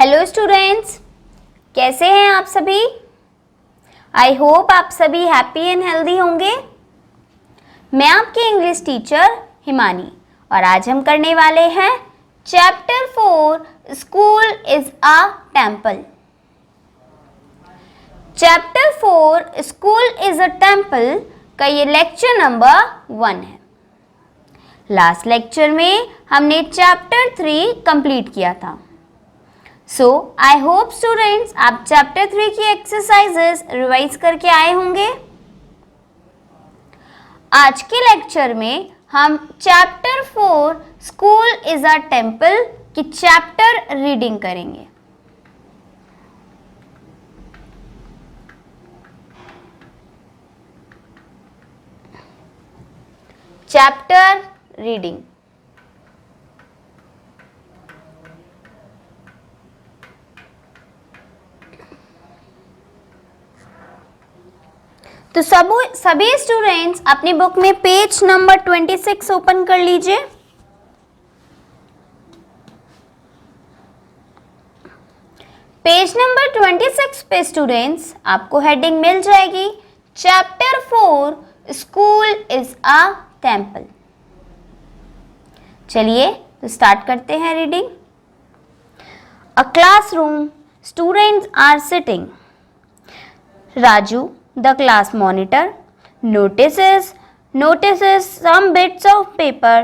Hello students, कैसे हैं आप सभी। आई होप आप सभी हैप्पी एंड हेल्दी होंगे। मैं आपकी इंग्लिश टीचर हिमानी और आज हम करने वाले हैं chapter 4 school is a temple. Chapter 4 school is a temple का ये लेक्चर नंबर 1 है। लास्ट लेक्चर में हमने चैप्टर 3 कंप्लीट किया था। सो आई होप स्टूडेंट्स आप चैप्टर 3 की एक्सरसाइजेस रिवाइज करके आए होंगे। आज के लेक्चर में हम chapter 4 school is a temple की चैप्टर रीडिंग करेंगे। Chapter reading. तो सभी स्टूडेंट्स अपनी बुक में पेज नंबर 26 ओपन कर लीजिए। पेज नंबर 26 पे स्टूडेंट्स आपको हेडिंग मिल जाएगी chapter 4 school is a temple. चलिए तो स्टार्ट करते हैं reading. A classroom, students are sitting. Raju, the class monitor, notices some bits of paper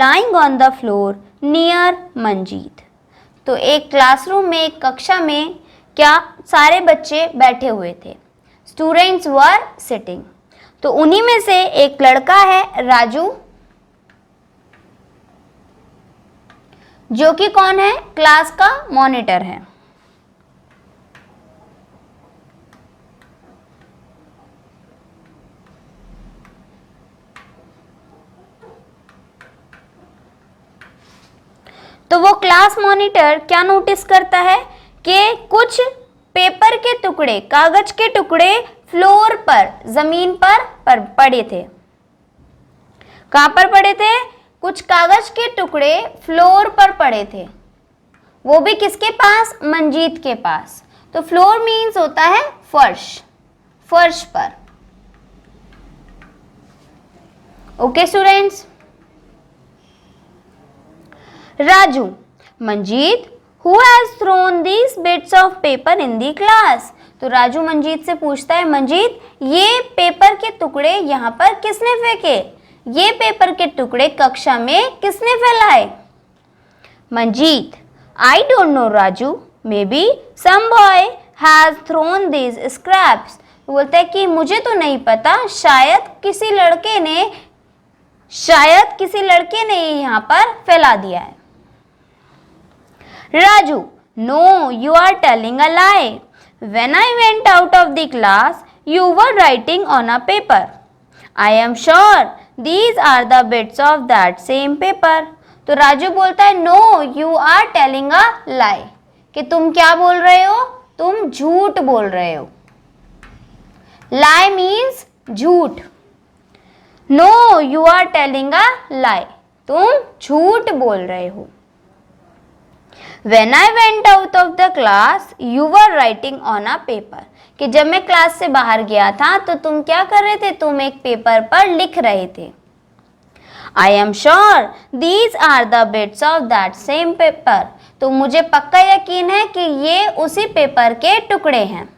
lying on the floor near Manjeet. तो एक क्लासरूम में, एक कक्षा में क्या सारे बच्चे बैठे हुए थे। Students were sitting. तो उन्हीं में से एक लड़का है राजू, जो कि कौन है, क्लास का मॉनिटर है। तो वो क्लास मॉनिटर क्या नोटिस करता है कि कुछ पेपर के टुकड़े, कागज के टुकड़े फ्लोर पर, जमीन पर पड़े थे। कहां पर पड़े थे? कुछ कागज के टुकड़े फ्लोर पर पड़े थे। वो भी किसके पास? मंजीत के पास। तो फ्लोर मीन्स होता है फर्श, फर्श पर। Okay students. Raju, Manjeet, who has thrown these bits of paper in the class? तो राजू मंजीत से पूछता है, मंजीत ये पेपर के टुकड़े यहाँ पर किसने फेंके? ये पेपर के टुकड़े कक्षा में किसने फैलाए? Manjeet, I don't know Raju, maybe some boy has thrown these scraps। तो बोलता है कि मुझे तो नहीं पता, शायद किसी लड़के ने यहाँ पर फैला दिया है। Raju, no, you are telling a lie. When I went out of the class, you were writing on a paper. I am sure these are the bits of that same paper. तो राजू बोलता है, no, you are telling a lie. कि तुम क्या बोल रहे हो? तुम झूठ बोल रहे हो। Lie means झूठ। No, you are telling a lie. तुम झूठ बोल रहे हो। When I went out of the class, you were writing on a paper। कि जब मैं क्लास से बाहर गया था तो तुम क्या कर रहे थे? तुम एक पेपर पर लिख रहे थे। I am sure these are the bits of that same paper। तो मुझे पक्का यकीन है कि ये उसी पेपर के टुकड़े हैं।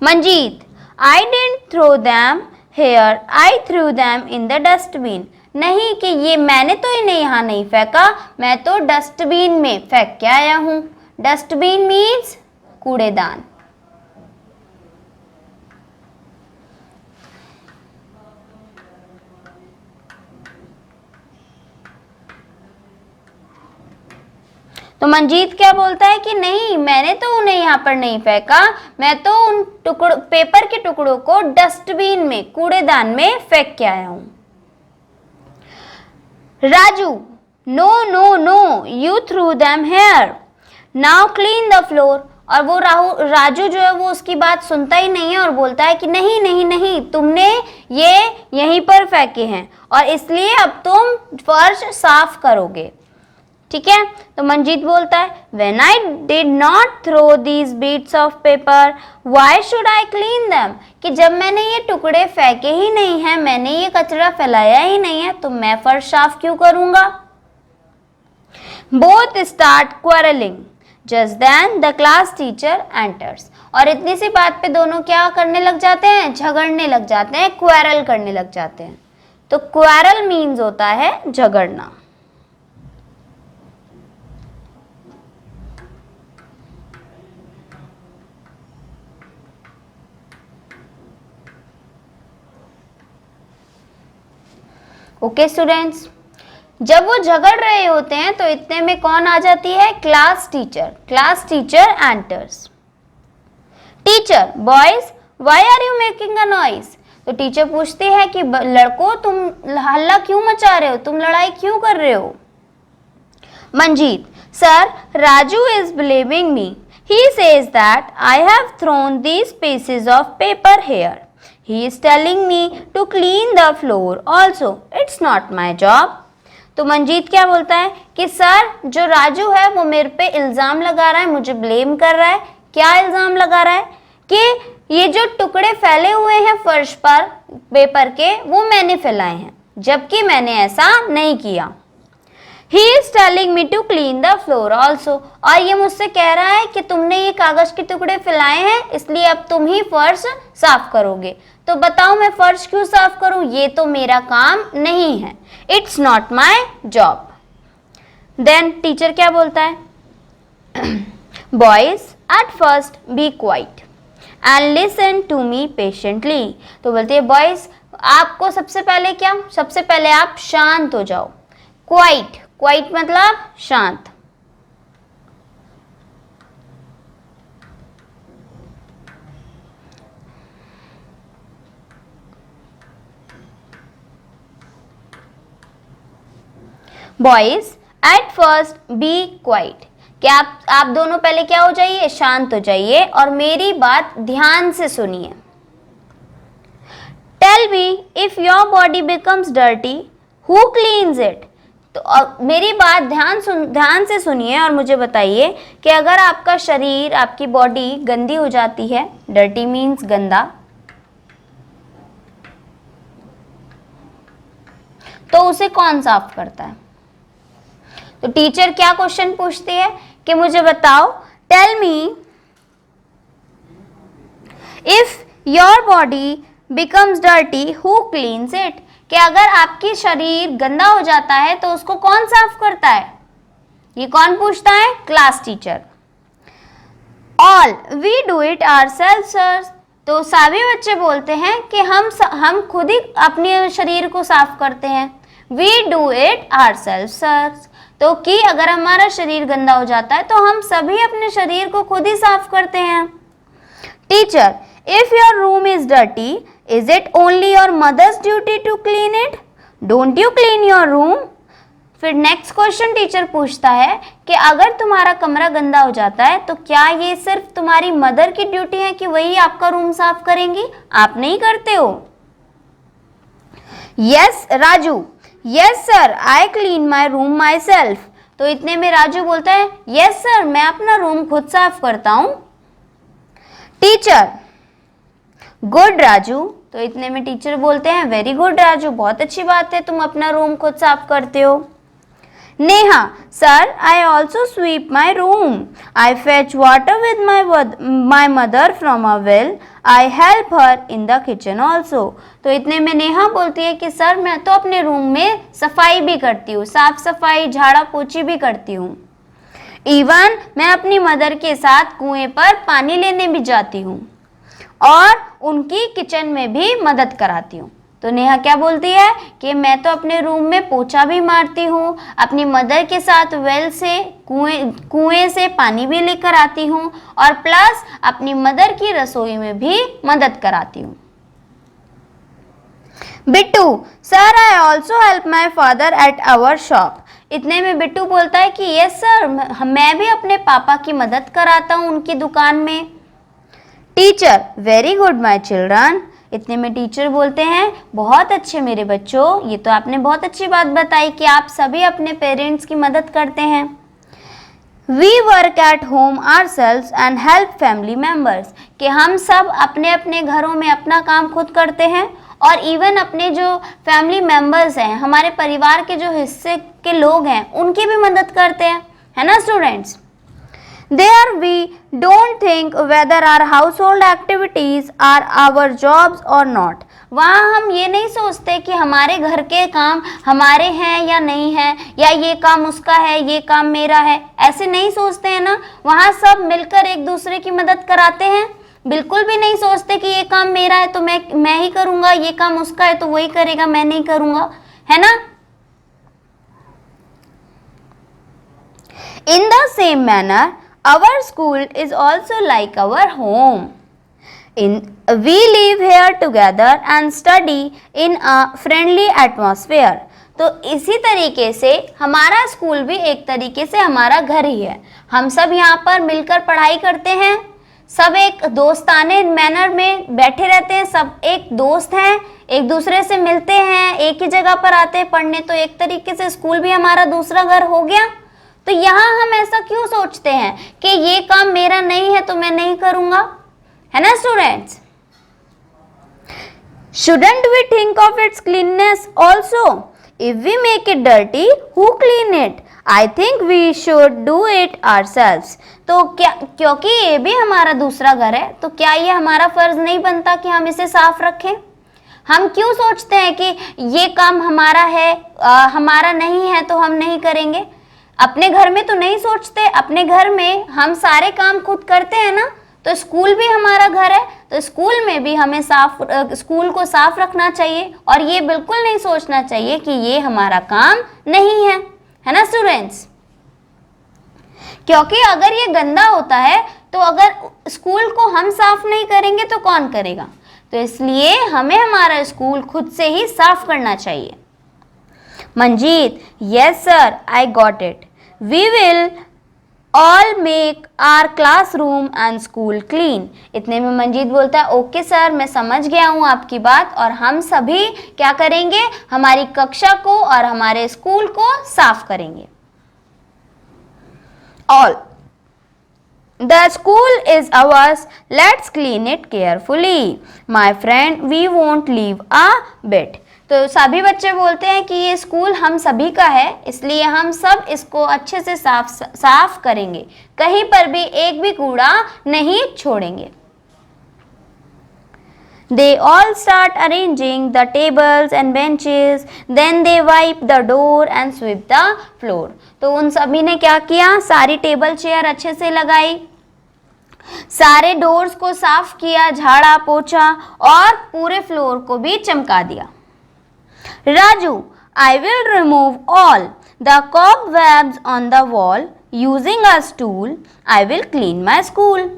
Manjeet, I didn't throw them here, I threw them in the dustbin। नहीं कि ये मैंने तो इन्हें यहाँ नहीं फेंका, मैं तो डस्टबिन में फेंक के आया हूँ। डस्टबिन मीन्स कूड़ेदान। तो मंजीत क्या बोलता है कि नहीं, मैंने तो उन्हें यहाँ पर नहीं फेंका, मैं तो उन पेपर के टुकड़ों को डस्टबिन में, कूड़ेदान में फेंक के आया हूँ। Raju, no no no, you threw them here, now clean the floor. और वो राजू जो है वो उसकी बात सुनता ही नहीं है और बोलता है कि नहीं नहीं नहीं, तुमने ये यहीं पर फेंके हैं और इसलिए अब तुम फर्श साफ करोगे। ठीक है, तो मंजीत बोलता है When I did not throw these bits of paper, why should I clean them? कि जब मैंने ये टुकड़े फेंके ही नहीं है, मैंने ये कचरा फैलाया ही नहीं है, तो मैं फर्श साफ क्यों करूंगा? Both start quarreling. Just then the class teacher enters. और इतनी सी बात पे दोनों क्या करने लग जाते हैं? झगड़ने लग जाते हैं, क्वेरल करने लग जाते हैं। तो क्वेरल मीन्स होता है झगड़ना। ओके स्टूडेंट्स, जब वो झगड़ रहे होते हैं तो इतने में कौन आ जाती है? Class teacher. Class teacher enters. Teacher, boys why are you making a noise? तो टीचर पूछती है कि लड़कों तुम हल्ला क्यों मचा रहे हो, तुम लड़ाई क्यों कर रहे हो? Manjeet, sir Raju is blaming me, he says that I have thrown these pieces of paper here, he is telling me to clean the floor also, it's not my job. तो मंजीत क्या बोलता है कि सर जो राजू है वो मेरे पे इल्जाम लगा रहा है, मुझे ब्लेम कर रहा है। क्या इल्जाम लगा रहा है? कि ये जो टुकड़े फैले हुए हैं फर्श पर पेपर के, वो मैंने फैलाए हैं, जबकि मैंने ऐसा नहीं किया। He is telling me to clean the floor also. और ये मुझसे कह रहा है कि तुमने ये कागज के टुकड़े फैलाए हैं, इसलिए अब तुम ही फर्श साफ करोगे। तो बताओ मैं फर्श क्यों साफ करूं? ये तो मेरा काम नहीं है। It's not my job. Then teacher क्या बोलता है? Boys, at first be quiet and listen to me patiently. तो बोलते हैं बॉयज आपको सबसे पहले क्या? सबसे पहले आप शांत हो जाओ। क्वाइट, क्वाइट मतलब शांत। Boys at first be quiet, क्या आप दोनों पहले क्या हो जाइए? शांत हो जाइए और मेरी बात ध्यान से सुनिए। Tell me if your body becomes dirty who cleans it? तो मेरी बात ध्यान से सुनिए और मुझे बताइए कि अगर आपका शरीर, आपकी बॉडी गंदी हो जाती है, डर्टी मीन्स गंदा, तो उसे कौन साफ करता है? तो टीचर क्या क्वेश्चन पूछती है कि मुझे बताओ, tell me if your body becomes dirty who cleans it? कि अगर आपकी शरीर गंदा हो जाता है तो उसको कौन साफ करता है? ये कौन पूछता है? Class teacher. All we do it ourself sir. तो सभी बच्चे बोलते हैं कि हम खुद ही अपने शरीर को साफ करते हैं। We do it ourself sir. तो कि अगर हमारा शरीर गंदा हो जाता है तो हम सभी अपने शरीर को खुद ही साफ करते हैं। Teacher, if your room is dirty, is it only your mother's duty to clean it? Don't you clean your room? फिर नेक्स्ट क्वेश्चन टीचर पूछता है कि अगर तुम्हारा कमरा गंदा हो जाता है तो क्या ये सिर्फ तुम्हारी मदर की ड्यूटी है कि वही आपका रूम साफ करेंगी, आप नहीं करते हो? Yes Raju, yes sir I clean my room my self. तो इतने में राजू बोलता है यस सर मैं अपना रूम खुद साफ करता हूं। Teacher, good Raju. तो इतने में टीचर बोलते हैं वेरी गुड राजू, बहुत अच्छी बात है तुम अपना रूम खुद साफ करते हो। Neha, sir I also sweep my room, I fetch water with my mother from a well, I help her in the kitchen also. तो इतने में नेहा बोलती है कि सर मैं तो अपने रूम में सफाई भी करती हूँ, साफ सफाई झाड़ा पोछी भी करती हूँ, इवन मैं अपनी मदर के साथ कुएं पर पानी लेने भी जाती हूँ और उनकी किचन में भी मदद कराती हूँ। तो नेहा क्या बोलती है कि मैं तो अपने रूम में पोछा भी मारती हूँ, अपनी मदर के साथ वेल से कुएं से पानी भी लेकर आती हूँ और प्लस अपनी मदर की रसोई में भी मदद कराती हूँ। Bittu, sir I also help my father at our shop. इतने में बिट्टू बोलता है कि यस सर मैं भी अपने पापा की मदद कराता हूँ उनकी दुकान में। Teacher, very good my children, इतने में टीचर बोलते हैं, बहुत अच्छे मेरे बच्चों, ये तो आपने बहुत अच्छी बात बताई कि आप सभी अपने पेरेंट्स की मदद करते हैं। We work at home ourselves and help family members, कि हम सब अपने अपने घरों में अपना काम खुद करते हैं और इवन अपने जो फैमिली मेंबर्स हैं, हमारे परिवार के जो हिस्से के लोग हैं, उनकी भी मदद करते हैं, है ना students. There we don't think whether our household activities are our jobs or not. वहाँ हम ये नहीं सोचते कि हमारे घर के काम हमारे हैं या नहीं हैं, या ये काम उसका है, ये काम मेरा है, ऐसे नहीं सोचते हैं ना। वहाँ सब मिलकर एक दूसरे की मदद कराते हैं, बिल्कुल भी नहीं सोचते कि ये काम मेरा है तो मैं ही करूँगा, ये काम उसका है तो वही करेगा, मैं नहीं करूँगा, है ना। In the same manner, our school is also like our home. We live here together and study in a friendly atmosphere. तो इसी तरीके से हमारा स्कूल भी एक तरीके से हमारा घर ही है। हम सब यहाँ पर मिलकर पढ़ाई करते हैं, सब एक दोस्ताने मैनर में बैठे रहते हैं, सब एक दोस्त हैं, एक दूसरे से मिलते हैं, एक ही जगह पर आते हैं पढ़ने। तो एक तरीके से स्कूल भी हमारा दूसरा घर हो गया। तो यहाँ हम ऐसा क्यों सोचते हैं कि ये काम मेरा नहीं है तो मैं नहीं करूँगा, है ना students. Shouldn't we think of its cleanness also? If we make it dirty, who clean it? I think we should do it ourselves. तो क्या, क्योंकि ये भी हमारा दूसरा घर है, तो क्या ये हमारा फर्ज नहीं बनता कि हम इसे साफ रखें। हम क्यों सोचते हैं कि ये काम हमारा है, हमारा नहीं है तो हम नहीं करेंगे। अपने घर में तो नहीं सोचते, अपने घर में हम सारे काम खुद करते हैं ना। तो स्कूल भी हमारा घर है, तो स्कूल में भी हमें स्कूल को साफ रखना चाहिए और ये बिल्कुल नहीं सोचना चाहिए कि ये हमारा काम नहीं है ना स्टूडेंट्स। क्योंकि अगर ये गंदा होता है तो अगर स्कूल को हम साफ नहीं करेंगे तो कौन करेगा। तो इसलिए हमें हमारा स्कूल खुद से ही साफ करना चाहिए। Manjeet, yes sir, I got it. We will all make our classroom and school clean. इतने में मंजीत बोलता है, ओके सर, मैं समझ गया हूँ आपकी बात, और हम सभी क्या करेंगे, हमारी कक्षा को और हमारे स्कूल को साफ करेंगे। All the school is ours, let's clean it carefully my friend, we won't leave a bit. तो सभी बच्चे बोलते हैं कि ये स्कूल हम सभी का है, इसलिए हम सब इसको अच्छे से साफ करेंगे, कहीं पर भी एक भी कूड़ा नहीं छोड़ेंगे। They all start arranging the tables and benches, then they wipe the door and sweep the floor. तो उन सभी ने क्या किया, सारी टेबल चेयर अच्छे से लगाई, सारे डोर्स को साफ किया, झाड़ा पोछा और पूरे फ्लोर को भी चमका दिया। Raju, I will remove all the cobwebs on the wall using a stool. I will clean my school.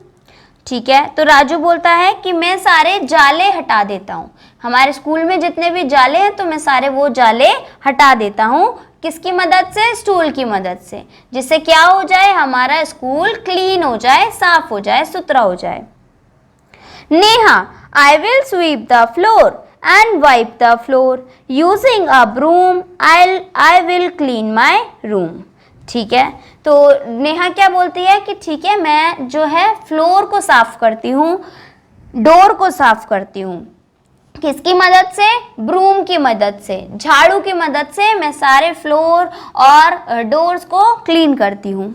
ठीक है, तो राजू बोलता है कि मैं सारे जाले हटा देता हूँ, हमारे स्कूल में जितने भी जाले हैं तो मैं सारे वो जाले हटा देता हूँ। किसकी मदद से, स्टूल की मदद से, जिससे क्या हो जाए, हमारा स्कूल क्लीन हो जाए, साफ हो जाए, सुथरा हो जाए। Neha, I will sweep the floor and wipe the floor using a broom. I will clean my room. ठीक है, तो नेहा क्या बोलती है कि ठीक है, मैं जो है फ्लोर को साफ करती हूँ, डोर को साफ करती हूँ। किसकी मदद से, ब्रूम की मदद से, झाड़ू की मदद से मैं सारे फ्लोर और डोर्स को क्लीन करती हूँ।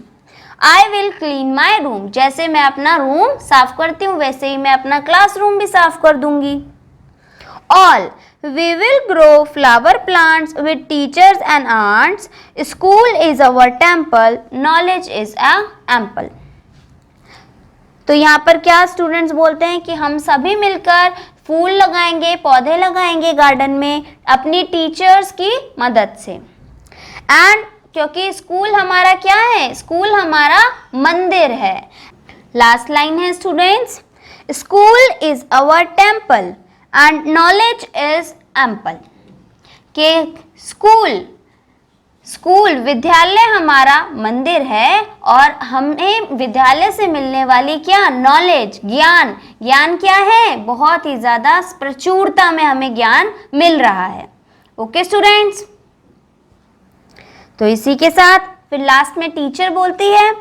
I will clean my room, जैसे मैं अपना रूम साफ करती हूँ वैसे ही मैं अपना क्लासरूम भी साफ कर दूंगी। All, we will grow flower plants with teachers and aunts. School is our temple. Knowledge is a ample. तो यहाँ पर क्या स्टूडेंट्स बोलते हैं कि हम सभी मिलकर फूल लगाएंगे, पौधे लगाएंगे गार्डन में अपनी टीचर्स की मदद से। एंड क्योंकि स्कूल हमारा क्या है, स्कूल हमारा मंदिर है। लास्ट लाइन है students, school is our temple and knowledge is ample. के स्कूल विद्यालय हमारा मंदिर है और हमें विद्यालय से मिलने वाली क्या नॉलेज ज्ञान ज्ञान क्या है बहुत ही ज्यादा प्रचुरता में हमें ज्ञान मिल रहा है। ओके स्टूडेंट्स, तो इसी के साथ फिर लास्ट में टीचर बोलती है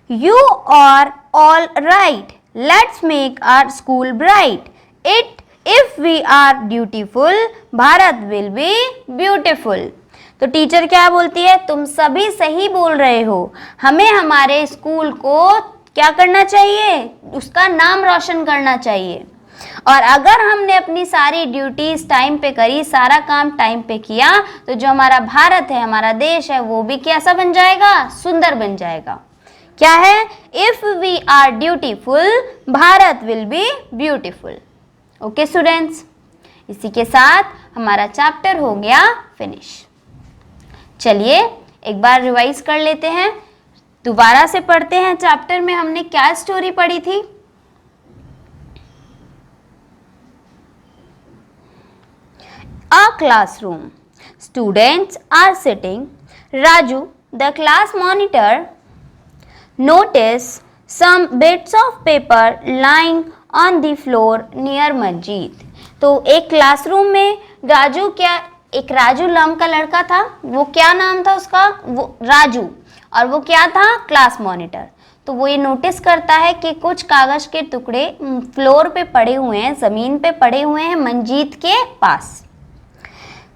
you are all right let's make our school bright it if we are dutiful Bharat will be beautiful. तो टीचर क्या बोलती है तुम सभी सही बोल रहे हो, हमें हमारे स्कूल को क्या करना चाहिए उसका नाम रोशन करना चाहिए और अगर हमने अपनी सारी ड्यूटीज टाइम पे करी सारा काम टाइम पे किया तो जो हमारा भारत है हमारा देश है वो भी कैसा बन जाएगा सुंदर बन जाएगा। क्या है if we are dutiful Bharat will be beautiful. Okay students, इसी के साथ हमारा चैप्टर हो गया फिनिश। चलिए एक बार रिवाइज कर लेते हैं, दोबारा से पढ़ते हैं। चैप्टर में हमने क्या स्टोरी पढ़ी थी? A classroom. Students are sitting. Raju, the class monitor, noticed some bits of paper lying on the floor near Manjeet. तो एक क्लासरूम में राजू एक राजू नाम का लड़का था, वो क्या नाम था उसका वो राजू, और वो क्या था क्लास मॉनिटर। तो वो ये नोटिस करता है कि कुछ कागज के टुकड़े फ्लोर पे पड़े हुए हैं, जमीन पे पड़े हुए हैं मंजीत के पास।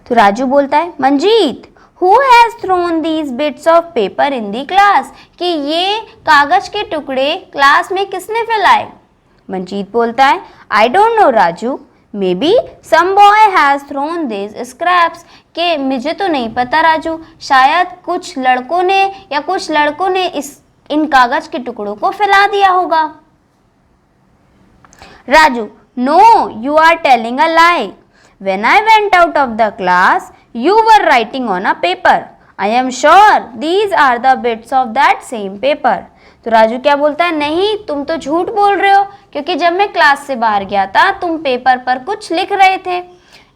तो राजू बोलता है Manjeet who has thrown these bits of paper in the class, कि ये कागज के टुकड़े क्लास में किसने फैलाए। मंजीत बोलता है I don't know Raju may be some boy has thrown this scraps, के मुझे तो नहीं पता राजू, शायद कुछ लड़कों ने इन कागज के टुकड़ों को फैला दिया होगा। Raju no you are telling a lie, when I went out of the class you were writing on a paper, I am sure these are the bits of that same paper. तो राजू क्या बोलता है नहीं तुम तो झूठ बोल रहे हो, क्योंकि जब मैं क्लास से बाहर गया था तुम पेपर पर कुछ लिख रहे थे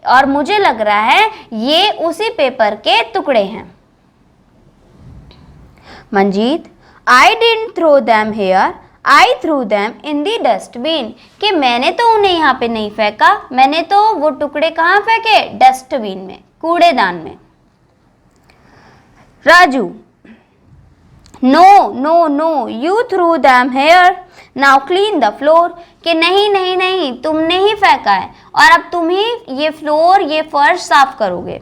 और मुझे लग रहा है ये उसी पेपर के टुकड़े हैं। Manjeet I didn't throw them here I threw them in the dustbin, कि मैंने तो उन्हें यहाँ पे नहीं फेंका, मैंने तो वो टुकड़े कहाँ फेंके डस्टबिन में, कूड़ेदान में। Raju no no no you threw them here now clean the floor, कि नहीं तुमने ही फेंका है और अब तुम ही ये फ्लोर ये फर्श साफ करोगे।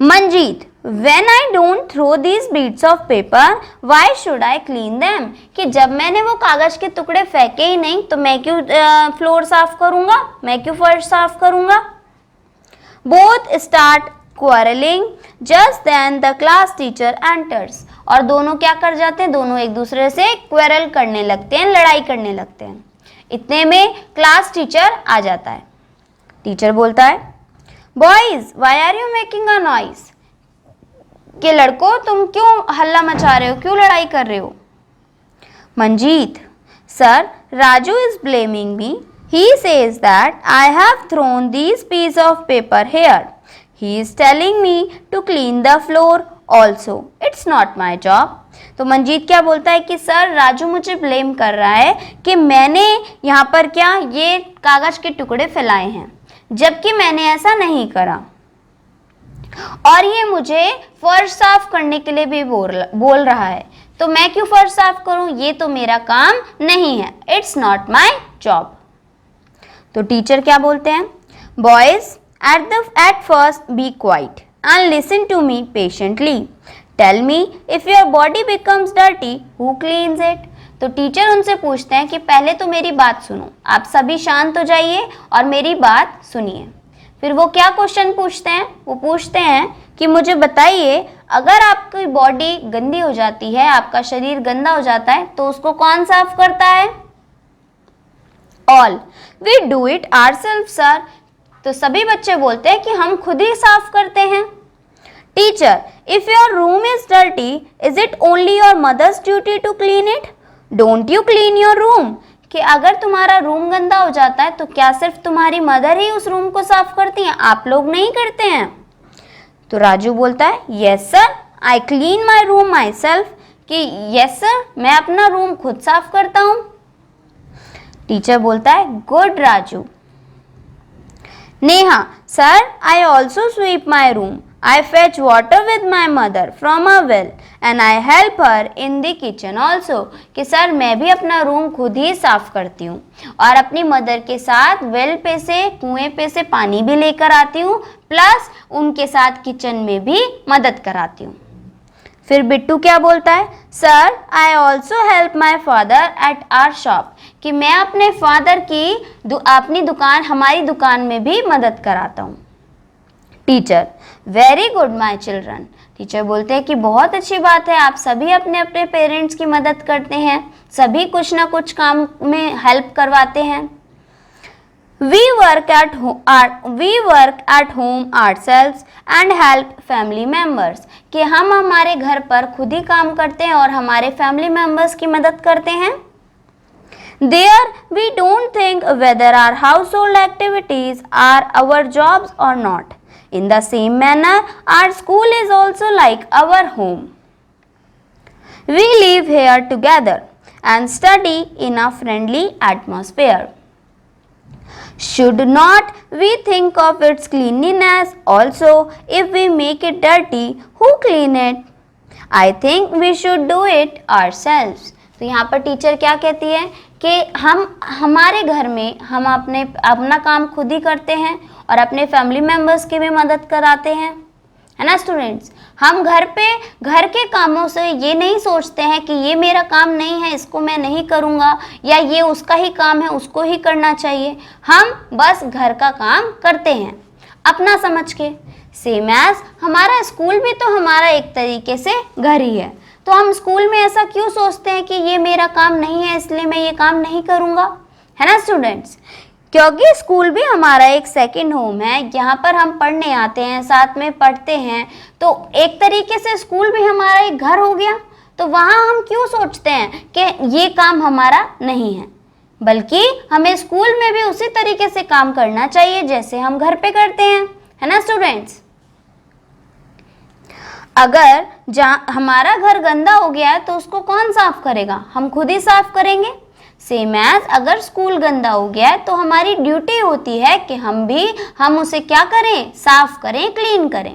Manjeet when I don't throw these bits of paper why should I clean them, कि जब मैंने वो कागज के टुकड़े फेंके ही नहीं तो मैं क्यों फ्लोर साफ करूंगा, मैं क्यों फर्श साफ करूंगा। Both start quarrelling just then the class teacher enters, और दोनों क्या कर जाते हैं दोनों एक दूसरे से क्वेरल करने लगते हैं, लड़ाई करने लगते हैं। इतने में क्लास टीचर आ जाता है। टीचर बोलता है boys why are you making a noise, कि लड़कों तुम क्यों हल्ला मचा रहे हो, क्यों लड़ाई कर रहे हो। Manjeet sir Raju is blaming me, he says that I have thrown these piece of paper here, he is telling me to clean the floor also, it's not my job। तो मंजीत क्या बोलता है कि सर राजू मुझे ब्लेम कर रहा है कि मैंने यहाँ पर क्या ये कागज के टुकड़े फैलाए हैं, जबकि मैंने ऐसा नहीं करा, और ये मुझे फर्श साफ करने के लिए भी बोल रहा है, तो मैं क्यों फर्श साफ करूं, ये तो मेरा काम नहीं है, इट्स नॉट माई जॉब। तो टीचर क्या बोलते हैं boys at first be quiet and listen to me patiently, tell me if your body becomes dirty who cleans it। तो टीचर उनसे पूछते हैं कि पहले तो मेरी बात सुनो, आप सभी शांत हो जाइए और मेरी बात सुनिए। फिर वो क्या क्वेश्चन पूछते हैं, वो पूछते हैं कि मुझे बताइए अगर आपकी बॉडी गंदी हो जाती है, आपका शरीर गंदा हो जाता है तो उसको कौन साफ करता है। All we do it ourselves sir, तो सभी बच्चे बोलते हैं कि हम खुद ही साफ करते हैं। Teacher if your room is dirty is it only your mother's duty to clean it, don't you clean your room, कि अगर तुम्हारा रूम गंदा हो जाता है तो क्या सिर्फ तुम्हारी मदर ही उस रूम को साफ करती हैं, आप लोग नहीं करते हैं। तो राजू बोलता है yes sir I clean my room my self, कि यस सर मैं अपना रूम खुद साफ करता हूँ। टीचर बोलता है good Raju. Neha, sir I also sweep my room, I fetch water with my mother from a well and I help her in the kitchen also, कि सर मैं भी अपना रूम खुद ही साफ करती हूँ और अपनी मदर के साथ वेल पे से, कुएं पे से पानी भी लेकर आती हूँ, प्लस उनके साथ किचन में भी मदद कराती हूँ। फिर बिट्टू क्या बोलता है, sir I also help my father at our shop, कि मैं अपने फादर की अपनी दुकान, हमारी दुकान में भी मदद कराता हूँ। Teacher, very good my children. Teacher बोलते हैं कि बहुत अच्छी बात है, आप सभी अपने अपने पेरेंट्स की मदद करते हैं, सभी कुछ ना कुछ काम में हेल्प करवाते हैं। We work at home ourselves and help family members, कि हम हमारे घर पर खुद ही काम करते हैं और हमारे फैमिली मेंबर्स की मदद करते हैं। There we don't think whether our household activities are our jobs or not. In the same manner, our school is also like our home. We live here together and study in a friendly atmosphere. Should not we think of its cleanliness also? If we make it dirty, who clean it? I think we should do it ourselves. तो यहाँ पर teacher क्या कहती है कि हम हमारे घर में हम अपना काम खुद ही करते हैं और अपने फैमिली मेम्बर्स की भी मदद कराते हैं, है ना स्टूडेंट्स। हम घर के कामों से ये नहीं सोचते हैं कि ये मेरा काम नहीं है, इसको मैं नहीं करूँगा, या ये उसका ही काम है, उसको ही करना चाहिए। हम बस घर का काम करते हैं अपना समझ के। सेम एज हमारा स्कूल भी तो हमारा एक तरीके से घर ही है, तो हम स्कूल में ऐसा क्यों सोचते हैं कि ये मेरा काम नहीं है इसलिए मैं ये काम नहीं करूँगा, है ना स्टूडेंट्स। क्योंकि स्कूल भी हमारा एक सेकंड होम है, यहाँ पर हम पढ़ने आते हैं, साथ में पढ़ते हैं, तो एक तरीके से स्कूल भी हमारा एक घर हो गया। तो वहाँ हम क्यों सोचते हैं कि ये काम हमारा नहीं है, बल्कि हमें स्कूल में भी उसी तरीके से काम करना चाहिए जैसे हम घर पे करते हैं, है ना स्टूडेंट्स। अगर जहाँ हमारा घर गंदा हो गया है तो उसको कौन साफ करेगा, हम खुद ही साफ करेंगे। सेम एज अगर स्कूल गंदा हो गया है तो हमारी ड्यूटी होती है कि हम उसे क्या करें, साफ करें, क्लीन करें।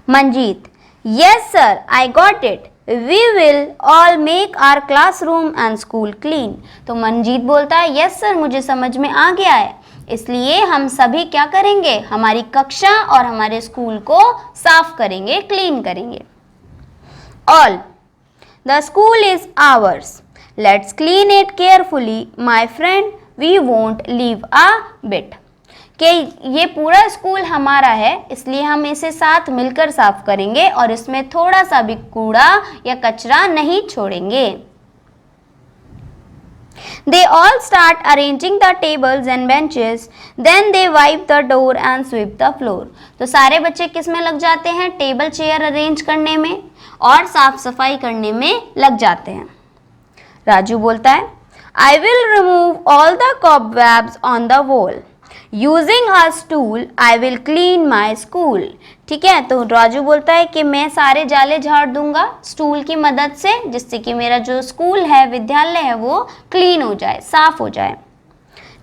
Manjeet, yes sir I got it, we will all make our classroom and school clean. तो मंजीत बोलता है यस सर मुझे समझ में आ गया है, इसलिए हम सभी क्या करेंगे, हमारी कक्षा और हमारे स्कूल को साफ करेंगे, क्लीन करेंगे। All the school is ours, let's clean it carefully my friend, we won't leave a bit, कि ये पूरा स्कूल हमारा है इसलिए हम इसे साथ मिलकर साफ करेंगे और इसमें थोड़ा सा भी कूड़ा या कचरा नहीं छोड़ेंगे। They all start arranging the tables and benches, then they wipe the door and sweep the floor. तो सारे बच्चे किस में लग जाते हैं, टेबल चेयर अरेंज करने में और साफ सफाई करने में लग जाते हैं। राजू बोलता है I will remove all the cobwebs on the wall. Using a stool, I will clean my school. ठीक है, तो राजू बोलता है कि मैं सारे जाले झाड़ दूंगा स्टूल की मदद से, जिससे कि मेरा जो स्कूल है, विद्यालय है, वो क्लीन हो जाए, साफ हो जाए।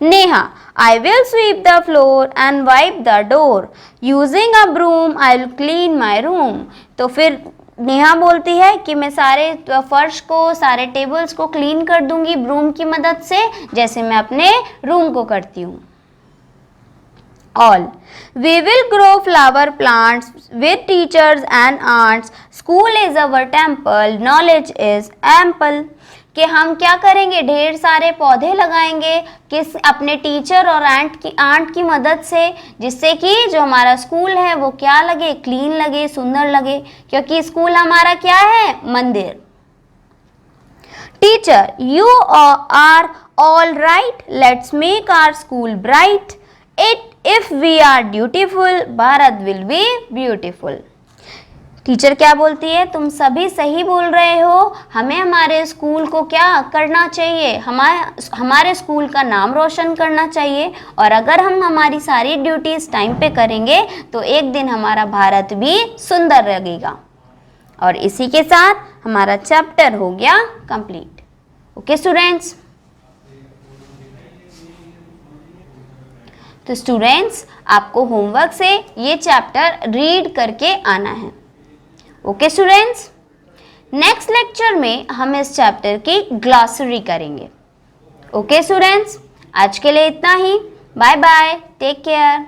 Neha, I will sweep the floor and wipe the door. Using a broom, I will clean my room. तो फिर नेहा बोलती है कि मैं सारे फर्श को, सारे टेबल्स को क्लीन कर दूंगी ब्रूम की मदद से, जैसे मैं अपने रूम को करती हूँ। All, we will grow flower plants with teachers and aunts. School is our temple, knowledge is ample. कि हम क्या करेंगे, ढेर सारे पौधे लगाएंगे किस अपने टीचर और आंट की मदद से, जिससे कि जो हमारा स्कूल है वो क्या लगे, क्लीन लगे, सुंदर लगे, क्योंकि स्कूल हमारा क्या है, मंदिर। Teacher, you are all right, let's make our school bright, If we are dutiful, Bharat will be beautiful. Teacher क्या बोलती है, तुम सभी सही बोल रहे हो, हमें हमारे स्कूल को क्या करना चाहिए, हमारे स्कूल का नाम रोशन करना चाहिए, और अगर हम हमारी सारी ड्यूटीज टाइम पे करेंगे तो एक दिन हमारा भारत भी सुंदर लगेगा। और इसी के साथ हमारा चैप्टर हो गया कंप्लीट। ओके स्टूडेंट्स, तो स्टूडेंट्स आपको होमवर्क से ये चैप्टर रीड करके आना है। ओके स्टूडेंट्स, नेक्स्ट लेक्चर में हम इस चैप्टर की ग्लॉसरी करेंगे। ओके स्टूडेंट्स, आज के लिए इतना ही। Bye bye, take care.